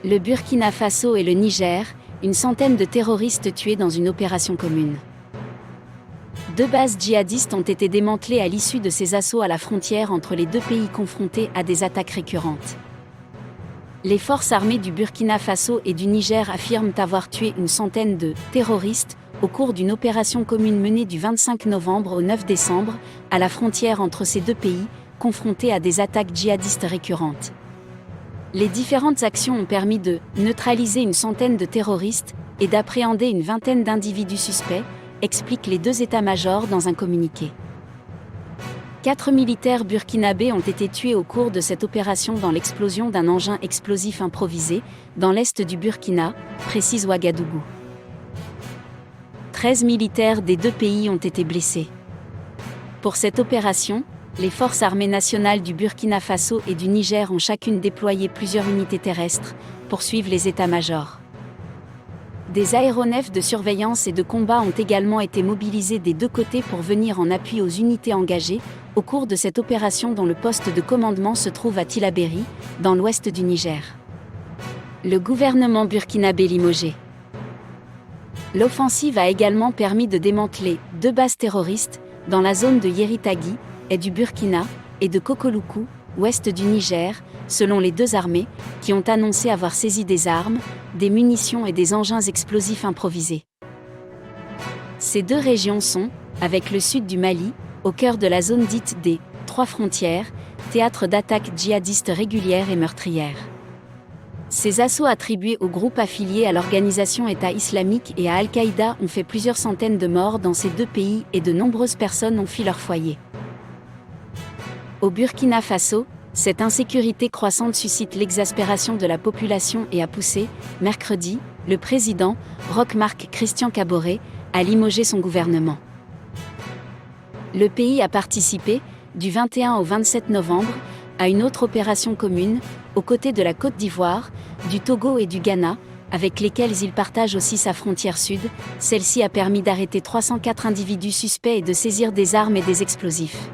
Le Burkina Faso et le Niger, une centaine de terroristes tués dans une opération commune. 2 bases djihadistes ont été démantelées à l'issue de ces assauts à la frontière entre les deux pays confrontés à des attaques récurrentes. Les forces armées du Burkina Faso et du Niger affirment avoir tué une centaine de terroristes au cours d'une opération commune menée du 25 novembre au 9 décembre, à la frontière entre ces deux pays, confrontés à des attaques djihadistes récurrentes. Les différentes actions ont permis de neutraliser une centaine de terroristes et d'appréhender une vingtaine d'individus suspects, expliquent les deux états-majors dans un communiqué. 4 militaires burkinabés ont été tués au cours de cette opération dans l'explosion d'un engin explosif improvisé, dans l'est du Burkina, précise Ouagadougou. 13 militaires des deux pays ont été blessés. Pour cette opération, les forces armées nationales du Burkina Faso et du Niger ont chacune déployé plusieurs unités terrestres, poursuivent les états-majors. Des aéronefs de surveillance et de combat ont également été mobilisés des deux côtés pour venir en appui aux unités engagées, au cours de cette opération dont le poste de commandement se trouve à Tillabéri, dans l'ouest du Niger. Le gouvernement burkinabé limogé. L'offensive a également permis de démanteler 2 bases terroristes, dans la zone de Yeritagui, est du Burkina, et de Kokoloukou, ouest du Niger, selon les deux armées, qui ont annoncé avoir saisi des armes, des munitions et des engins explosifs improvisés. Ces deux régions sont, avec le sud du Mali, au cœur de la zone dite des « trois frontières », théâtre d'attaques djihadistes régulières et meurtrières. Ces assauts attribués aux groupes affiliés à l'organisation État islamique et à Al-Qaïda ont fait plusieurs centaines de morts dans ces deux pays et de nombreuses personnes ont fui leur foyer. Au Burkina Faso, cette insécurité croissante suscite l'exaspération de la population et a poussé, mercredi, le président, Roch-Marc Christian Kaboré, à limoger son gouvernement. Le pays a participé, du 21 au 27 novembre, à une autre opération commune, aux côtés de la Côte d'Ivoire, du Togo et du Ghana, avec lesquels il partage aussi sa frontière sud. Celle-ci a permis d'arrêter 304 individus suspects et de saisir des armes et des explosifs.